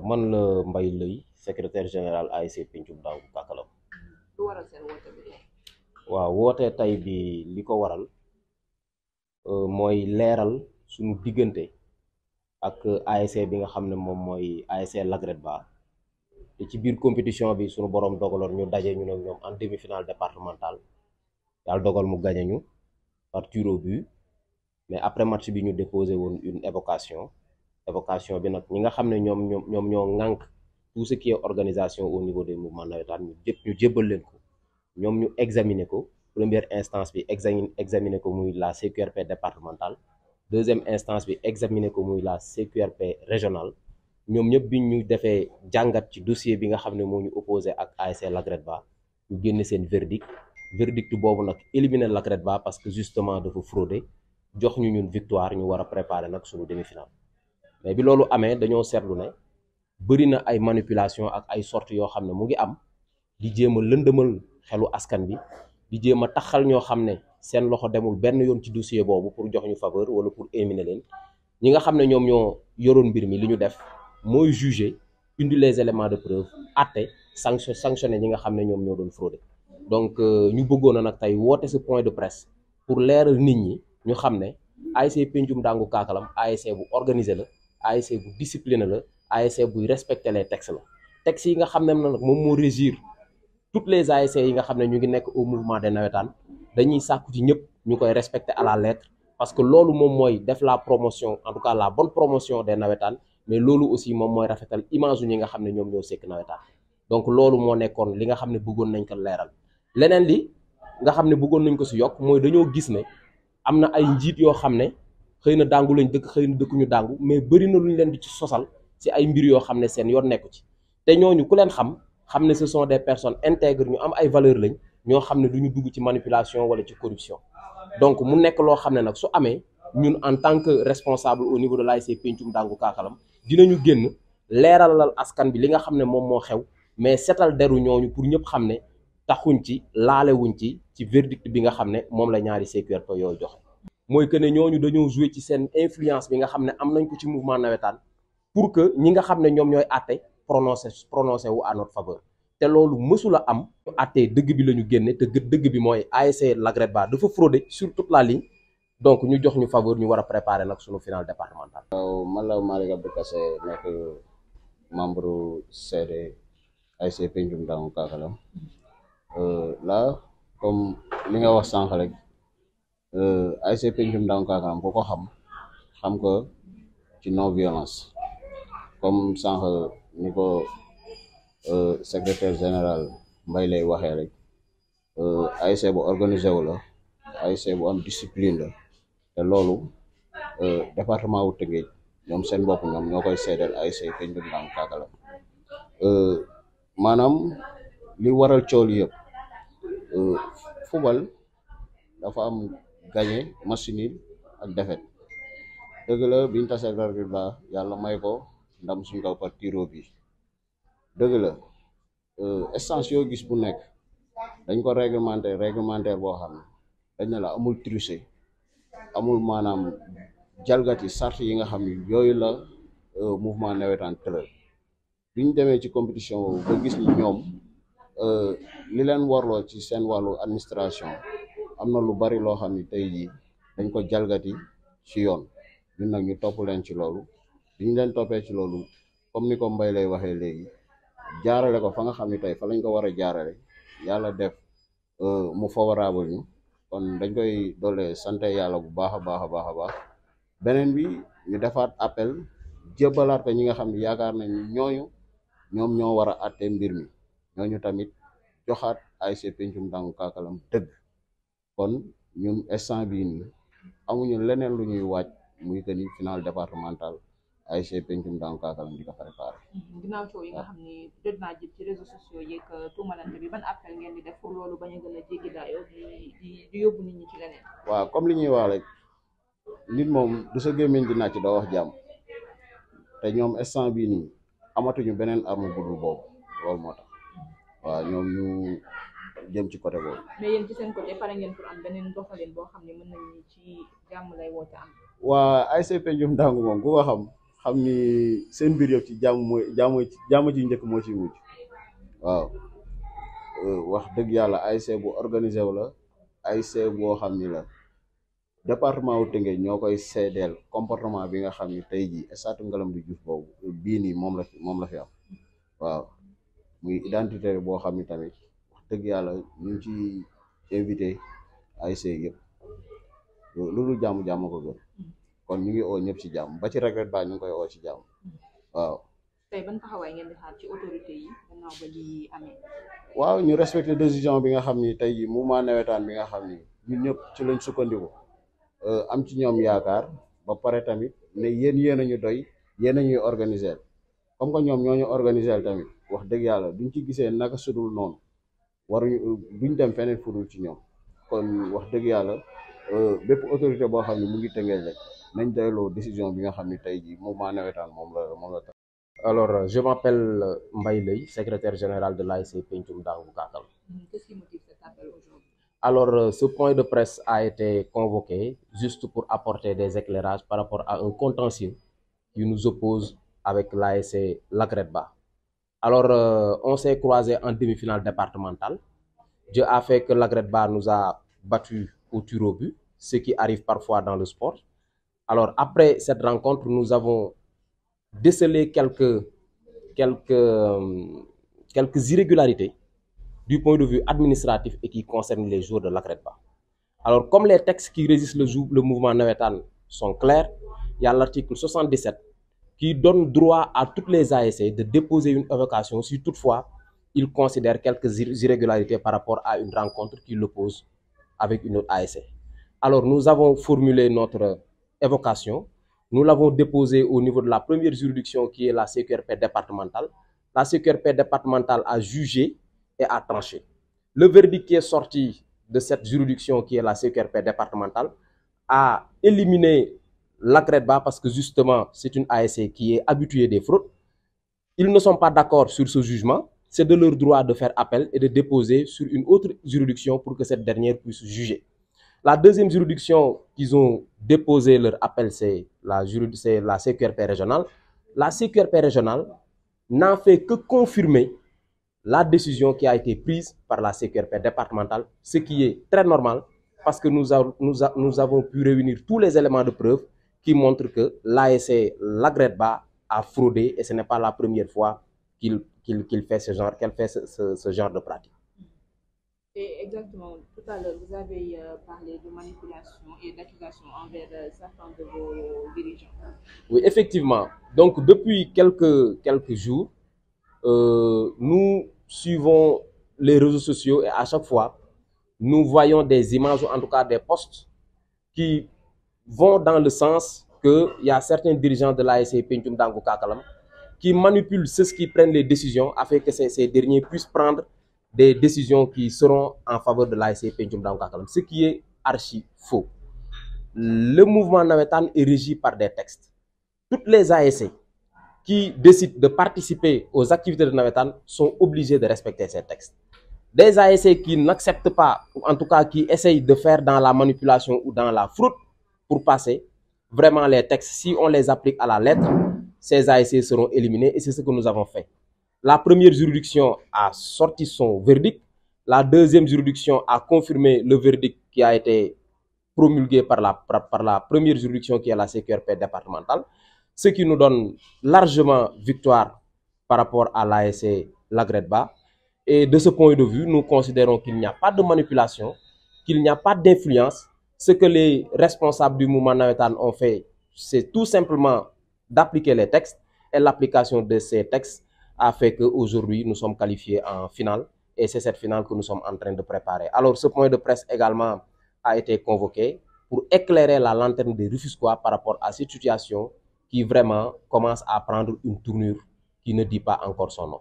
man la Mbaye Leye secrétaire général ASC Pencum Daagu Kakalam. lu waral seen woote bi. waaw woote tey bi li ko waral mooy leeral suñu diggante ak ASC bi nga xam ne moom mooy ASC Lagrette Ba te ci biir compétition bi suñu borom dogaloon ñu daje ñu nag ñoom en demi-finale départementale yàlla dogal mu gagné ñu par tir au but mais après match bi ñu déposé woon une évocation bi nag ñi nga xam ne ñoom ñoo ŋànk tout ce qui est organisation au niveau des mouvements navétanes ñu jébbal leen ko ñoom ñu examiner ko première instance bi examiner ko muy la CQRP départementale deuxième instance bi examiner ko muy la CQRP régionale ñoom ñëpp bi ñu defee jàngat ci dossier bi nga xam ne moo ñu opposé ak ASC Lagrette Ba ñu génne seen verdict boobu nag éliminer Lagrette Ba parce que justement dafa frauder jox ñu ñun victoire ñu war a préparer nag suñu demi-finale mais bi loolu amee dañoo seetlu ne bëri na ay manipulation ak ay sorties yoo xam ne mu ngi am di jéem a lëndëmal xelu askan bi di jéem a taxal ñoo xam ne seen loxo demul benn yoon ci dossier boobu pour jox ñu faveur wala pour éliminer leen ñi nga xam ne ñoom ñoo yoroon mbir mi li ñu def mooy juger indi les éléments de preuve àtte sanctionné ñi nga xam ne ñoom ñoo doon frauder donc ñu bëggoon a nag tey woote ce point de presse pour leeral nit ñi ñu xam ne ASC Pencum Daagu Kakalam ASC bu organisé la ASC bu discipliné la ASC buy respecter les textes la textes yi nga xam ne nag moom moo régir toutes les ASC yi nga xam ne ñu ngi nekk au mouvement des navétanes dañuy sàkku ci ñëpp ñu koy respecter à la lettre parce que loolu moom mooy def la promotion en tout cas la bonne promotion des navétanes mais loolu aussi moom mooy rafetal image ñi nga xam ne ñoom ñoo sekk navétane donc loolu moo nekkoon li nga xam ne bëggoon nañ ko leeral leneen li nga xam ne bëggoon nañ ko si yokk mooy dañoo gis ne am na ay njiit yoo xam ne xëy na dàngu lañ dëkk xëy na dëkkuñu dàngu mais bëri na lu ñu leen di ci sosal si ay mbir yoo xam ne seen yoon nekku ci te ñooñu ku leen xam ne ce sont des personnes intègres ñu am ay valeurs lañ ñoo xam ne du ñu dugg ci manipulation wala ci corruption donc mu nekk loo xam ne nag su amee ñun en tant que responsable au niveau de l'ASC Pencum Daagu Kakalam dinañu génn leeralal askan bi li nga xam ne moom moo xew mais setal deru ñooñu pour ñëpp xam ne taxuñ ci laalewuñ ci verdict bi nga xam ne moom la ñaari CQRP yooyu joxe mooy que ne ñooñu dañoo jouer ci seen influence bi nga xam ne am nañ ko ci mouvement navétane pour que ñi nga xam ne ñoom ñooy àtte prononcé wu à notre faveur te loolu mësula am ñu àttee dëgg bi la ñu génne te dëgg bi mooy ASC Lagrette Ba dafa frauder sur toute la ligne donc ñu jox ñu faveur ñu war a préparer nag suñu finale départementale. waaw man la Malick Abdou Kassé nekk membre CD ASC Pencum Daagu Kakalam là comme li nga wax sànq rek ASC Pencum Daagu Kakalam ku ko xam ko ci non violence comme sànq ni ko secrétaire général Mbaye Leye waxee rek ASC bu organisé wu la ASC bu am discipline la te loolu département wu Tëngéej ñoom seen bopp ñoom ñoo koy seedeel ASC Pencum Daagu Kakalam maanaam li waral coow li yëpp football dafa am gagné match nul ak défaite dëgg la biñ tasee Lagrette Ba yàlla may ko ndam suñ kaw par tir au but dëgg la instance yoo gis bu nekk dañ ko réglementaire boo xam ne dañ ne la amul tricher amul maanaam jalgati sart yi nga xam ne yooyu la mouvement navétane tëral biñ demee ci compétition boobu ba gis ni ñoom li leen warloo ci seen wàllu administration am na lu bari loo xam ne tey jii dañ ko jalgati ci yoon ñun nag ñu topp leen ci loolu biñ leen toppee ci loolu comme ni ko Mbaye Leye waxee léegi jaarale ko fa nga xam ne tey fa lañ ko war a jaarale yàlla def mu favorable ñu kon dañ koy doole sant yàlla bu baax a baax beneen bi ñu defaat appel jébbalaat ko ñi nga xam ne yaakaar nañ ñoom ñoo war a àtte mbir mi ñooñu tamit joxaat ASC Pencum Daagu Kakalam dëgg kon ñun instant bii nii amuñu leneen lu ñuy waaj muy que ni final départemental ASC Pencum Daagu Kakalam di ko préparé. ginnaaw coow yi nga xam ni jot naa jëm ci réseaux sociaux yeeg tuumalante bi ban appel ngeen di def pour loolu bañ a gën a jéggi daayoo di yóbbu nit ñi ci leneen. waaw comme li ñuy wax rek nit moom du sa gémmiñ di nàcc doo wax jàmm te ñoom instant bii nii amatuñu beneen arme bu dul boobu loolu moo tax waaw ñoom ñu jëm ci côté boobu. mais yéen ci seen côté pare ngeen pour am beneen doxalin boo xam ne mën nañu ci jàmm lay woote am. waa ASC Pencum Daagu moom ku ko xam xam ni seen mbir yëpp ci jàmm ci njëkk moo ciy mujj waaw. wax dëgg yàlla ASC bu organisé wu la ASC boo xam ni la département wu Tëngéej ñoo koy seedeel comportement bi nga xam ni tey jii stade Ngalandou Diouf boobu bii nii moom la fi am waaw. muy identité boo xam ni tamit wax dëgg yàlla ñu ngi ci invité ASC yëpp lu dul jàmm ko gën kon ñu ngi oo ñëpp ci jàmm ba ci Regret Ba ñu ngi koy oo ci jàmm waaw. tey ban taxawaay ngeen di xaar ci autorité yi gannaaw ba lii amee. waaw ñu respecté décision bi nga xam ni tey jii mouvement nawetaan bi nga xam ni ñun ñëpp ci lañ sukkandiku am ci ñoom yaakaar ba pare tamit ne yéen a ñu doy yéen a ñuy organiser comme que ñoom ñoo ñu organiser tamit wax dëgg yàlla duñ ci gisee naka sudul noonu duñ dem feneen fudul ci ñoom kon wax dëgg yàlla bépp autorité boo xam ne mu ngi Tëngéej rek nañ doyloo décision bi nga xam ni tey jii mouvement nawetaan moom la. Alors, je m'appelle Mbaye Leye, secrétaire général de l'ASC Pencum Dangu Kakal. Qu'est-ce qui motive cet appel aujourd'hui? Alors, ce point de presse a été convoqué juste pour apporter des éclairages par rapport à un contentieux qui nous oppose avec l'ASC Lagret Ba. Alors, on s'est croisé en demi-finale départementale. Dieu a fait que Lagret Ba nous a battus au tir au but, ce qui arrive parfois dans le sport. Alors, après cette rencontre, nous avons déceler quelques irrégularités du point de vue administratif et qui concernent les joueurs de Lagret Ba. Alors, comme les textes qui régissent le mouvement nawetaan sont clairs, il y a l'article 77 qui donne droit à toutes les ASC de déposer une évocation si toutefois ils considèrent quelques irrégularités par rapport à une rencontre qui l'oppose avec une autre ASC. Alors, nous avons formulé notre évocation. Nous l'avons déposé au niveau de la première juridiction qui est la CQRP départementale. La CQRP départementale a jugé et a tranché. Le verdict qui est sorti de cette juridiction qui est la CQRP départementale a éliminé Lagret Ba parce que justement c'est une ASC qui est habituée des fraudes. Ils ne sont pas d'accord sur ce jugement. C'est de leur droit de faire appel et de déposer sur une autre juridiction pour que cette dernière puisse juger. La deuxième juridiction qu'ils ont déposé leur appel, c'est la CQRP régionale. La CQRP régionale n'a fait que confirmer la décision qui a été prise par la CQRP départementale, ce qui est très normal parce que nous avons pu réunir tous les éléments de preuve qui montrent que l'ASC Lagret Ba a fraudé et ce n'est pas la première fois qu'elle fait ce genre de pratique. Et exactement, tout à l'heure, vous avez parlé de manipulation et d'accusation envers certains de vos dirigeants. Oui, effectivement. Donc, depuis quelques jours, nous suivons les réseaux sociaux et à chaque fois, nous voyons des images ou en tout cas des posts qui vont dans le sens qu'il y a certains dirigeants de l'ASC Pencum Dangu Kakalam qui manipulent ceux qui prennent les décisions afin que ces derniers puissent prendre des décisions qui seront en faveur de l'ASC Pencum Dangu Kakalam, ce qui est archi faux. Le mouvement nawetaan est régi par des textes. Toutes les ASC qui décident de participer aux activités de nawetaan sont obligés de respecter ces textes. Des ASC qui n'acceptent pas, ou en tout cas qui essayent de faire dans la manipulation ou dans la fraude pour passer, vraiment les textes, si on les applique à la lettre, ces ASC seront éliminés et c'est ce que nous avons fait. La première juridiction a sorti son verdict. La deuxième juridiction a confirmé le verdict qui a été promulgué par la première juridiction qui est la CQRP départementale, ce qui nous donne largement victoire par rapport à l'ASC Lagret Ba. Et de ce point de vue, nous considérons qu'il n'y a pas de manipulation, qu'il n'y a pas d'influence. Ce que les responsables du mouvement nawetaan ont fait, c'est tout simplement d'appliquer les textes et l'application de ces textes a fait qu'aujourd'hui, nous sommes qualifiés en finale et c'est cette finale que nous sommes en train de préparer. Alors, ce point de presse également a été convoqué pour éclairer la lanterne des Rufisquois par rapport à cette situation qui vraiment commence à prendre une tournure qui ne dit pas encore son nom.